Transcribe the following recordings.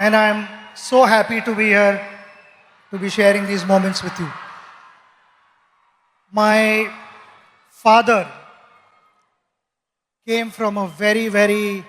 and I'm so happy to be here to be sharing these moments with you. My father came from a very, very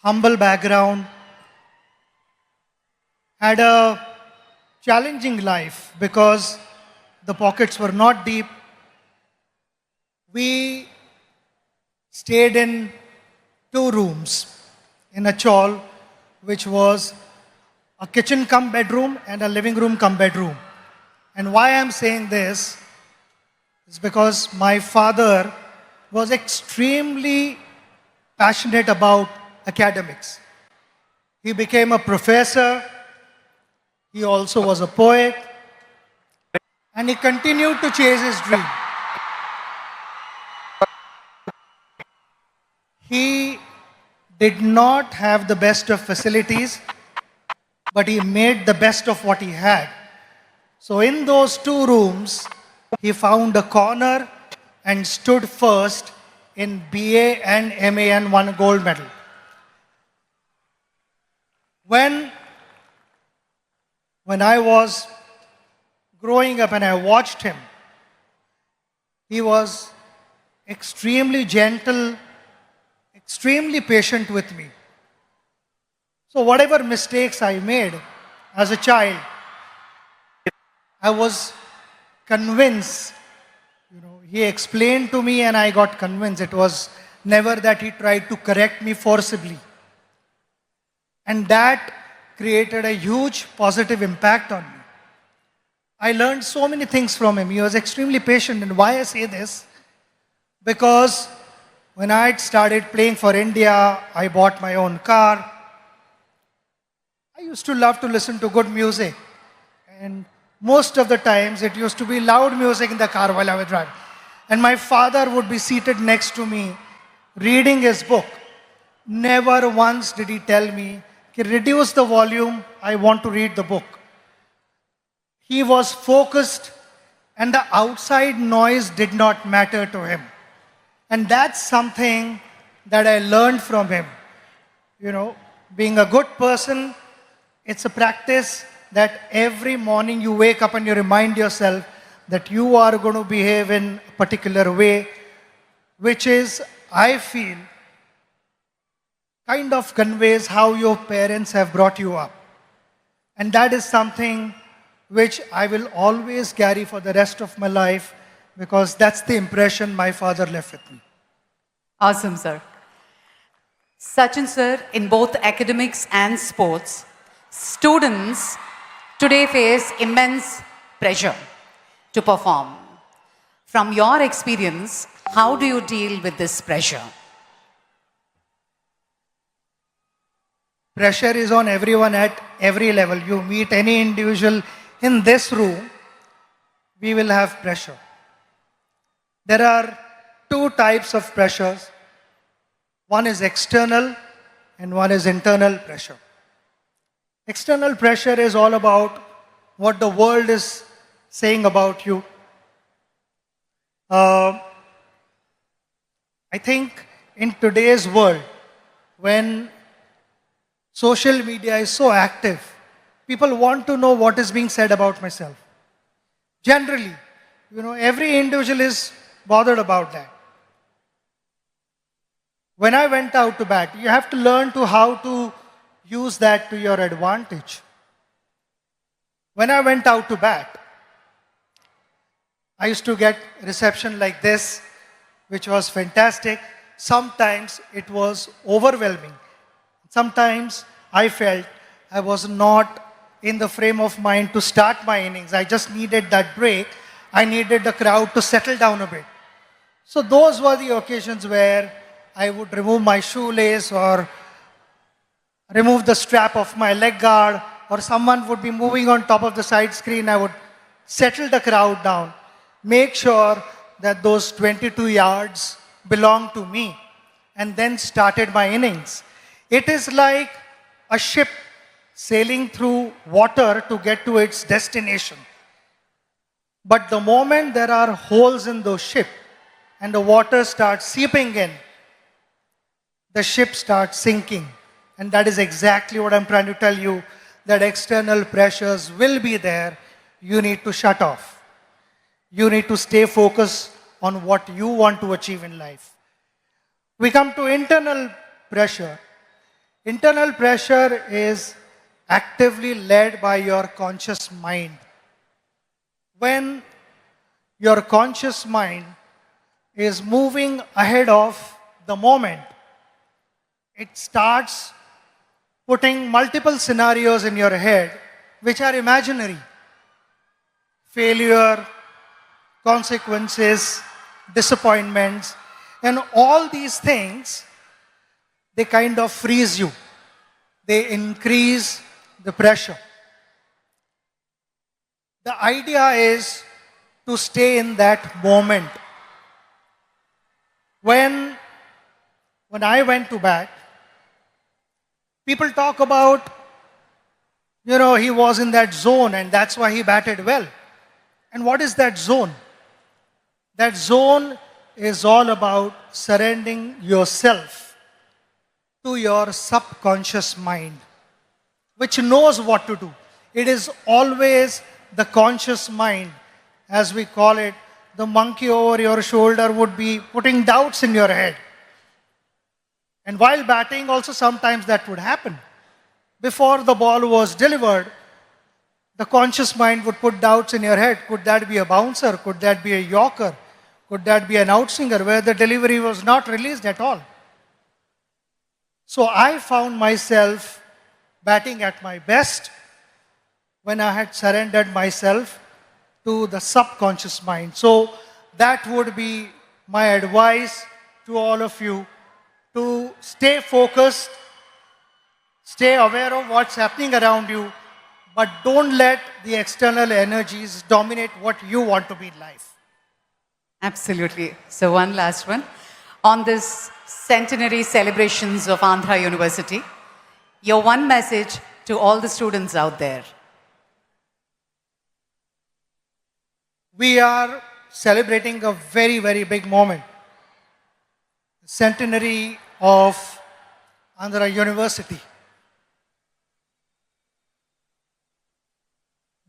humble background, had a challenging life because the pockets were not deep. We stayed in 2 rooms in a chawl, which was a kitchen cum bedroom and a living room cum bedroom. And why I'm saying this is because my father was extremely passionate about academics. He became a professor, he also was a poet, and he continued to chase his dream. He did not have the best of facilities, but he made the best of what he had. So in those 2 rooms, he found a corner and stood first in BA and MA and won a gold medal. When I was growing up and I watched him, he was extremely gentle, extremely patient with me. So whatever mistakes I made as a child, I was convinced. He explained to me and I got convinced. It was never that he tried to correct me forcibly. And that created a huge positive impact on me. I learned so many things from him. He was extremely patient. And why I say this? Because when I started playing for India, I bought my own car. I used to love to listen to good music. And most of the times it used to be loud music in the car while I was driving. And my father would be seated next to me reading his book. Never once did he tell me, reduce the volume, I want to read the book. He was focused and the outside noise did not matter to him. And that's something that I learned from him. Being a good person, it's a practice that every morning you wake up and you remind yourself that you are going to behave in a particular way, which is, I feel, kind of conveys how your parents have brought you up. And that is something which I will always carry for the rest of my life because that's the impression my father left with me. Awesome, sir. Sachin sir, in both academics and sports, students today face immense pressure to perform. From your experience, how do you deal with this pressure? Pressure is on everyone at every level. You meet any individual in this room, we will have pressure. There are 2 types of pressures. One is external and one is internal pressure. External pressure is all about what the world is saying about you. I think in today's world, when social media is so active, people want to know what is being said about myself. Generally, every individual is bothered about that. When I went out to bat, you have to learn how to use that to your advantage. When I went out to bat, I used to get reception like this, which was fantastic. Sometimes it was overwhelming. Sometimes I felt I was not in the frame of mind to start my innings. I just needed that break. I needed the crowd to settle down a bit. So those were the occasions where I would remove my shoelace or remove the strap of my leg guard, or someone would be moving on top of the side screen. I would settle the crowd down, make sure that those 22 yards belong to me, and then started my innings. It is like a ship sailing through water to get to its destination. But the moment there are holes in the ship and the water starts seeping in, the ship starts sinking And that is exactly what I'm trying to tell you, that external pressures will be there. You need to shut off. You need to stay focused on what you want to achieve in life. We come to internal pressure. Internal pressure is actively led by your conscious mind. When your conscious mind is moving ahead of the moment, it starts putting multiple scenarios in your head which are imaginary. Failure, consequences, disappointments, and all these things, they kind of freeze you. They increase the pressure. The idea is to stay in that moment. When I went to bat, people talk about, he was in that zone and that's why he batted well. And what is that zone? That zone is all about surrendering yourself to your subconscious mind, which knows what to do. It is always the conscious mind, as we call it. The monkey over your shoulder would be putting doubts in your head. And while batting, also sometimes that would happen. Before the ball was delivered, the conscious mind would put doubts in your head. Could that be a bouncer? Could that be a yorker? Could that be an outswinger where the delivery was not released at all? So I found myself batting at my best when I had surrendered myself to the subconscious mind. So that would be my advice to all of you, to stay focused, stay aware of what's happening around you, but don't let the external energies dominate what you want to be in life. Absolutely. So one last one. On this centenary celebrations of Andhra University, your one message to all the students out there. We are celebrating a very, very big moment. The centenary of Andhra University.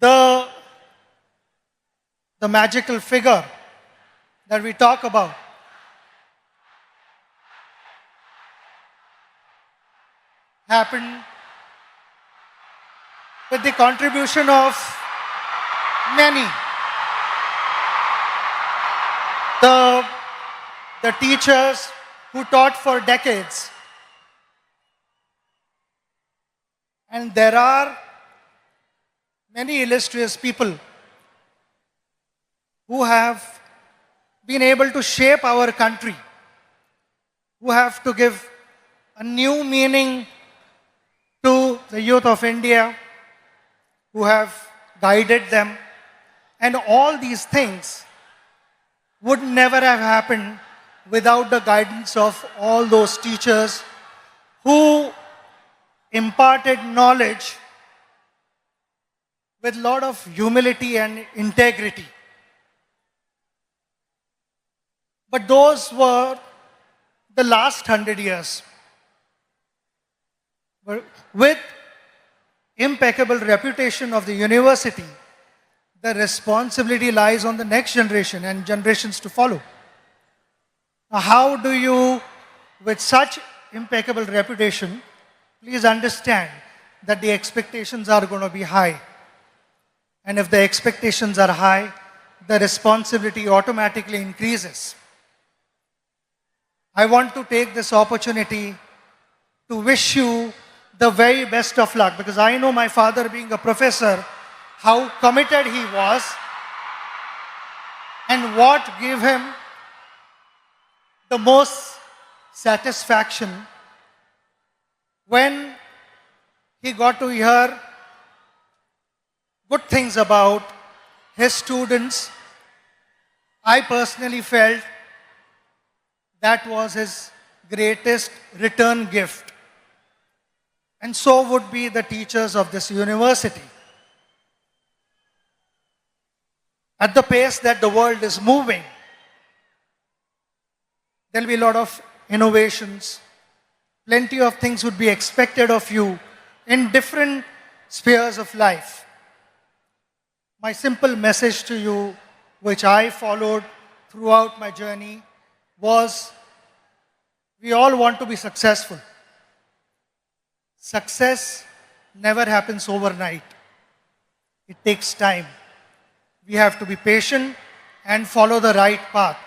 The magical figure that we talk about happened with the contribution of many. The teachers who taught for decades. And there are many illustrious people who have been able to shape our country, who have to give a new meaning to the youth of India, who have guided them. And all these things would never have happened without the guidance of all those teachers who imparted knowledge with a lot of humility and integrity. But those were the last 100 years. With impeccable reputation of the university, the responsibility lies on the next generation and generations to follow. Now, how do you, with such impeccable reputation, please understand that the expectations are going to be high. And if the expectations are high, the responsibility automatically increases. I want to take this opportunity to wish you the very best of luck, because I know my father, being a professor, how committed he was and what gave him the most satisfaction when he got to hear good things about his students. I personally felt that was his greatest return gift. And so would be the teachers of this university. At the pace that the world is moving, there will be a lot of innovations, Plenty of things would be expected of you in different spheres of life. My simple message to you, which I followed throughout my journey, was we all want to be successful. Success never happens overnight. It takes time. We have to be patient and follow the right path.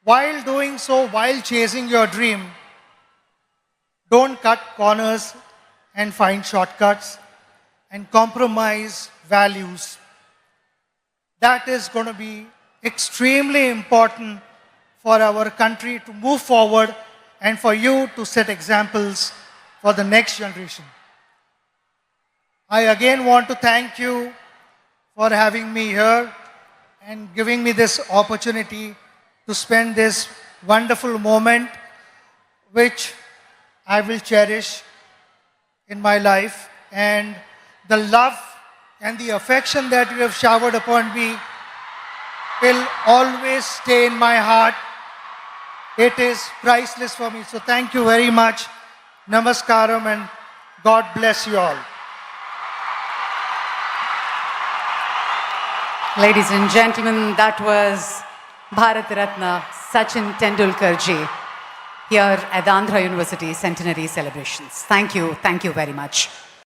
While doing so, while chasing your dream, don't cut corners and find shortcuts and compromise values. That is going to be extremely important for our country to move forward and for you to set examples for the next generation. I again want to thank you for having me here and giving me this opportunity to spend this wonderful moment, which I will cherish in my life. And the love and the affection that you have showered upon me will always stay in my heart. It is priceless for me. So thank you very much. Namaskaram and God bless you all. Ladies and gentlemen, that was Bharat Ratna Sachin Tendulkar ji here at the Andhra University Centenary celebrations. Thank you very much.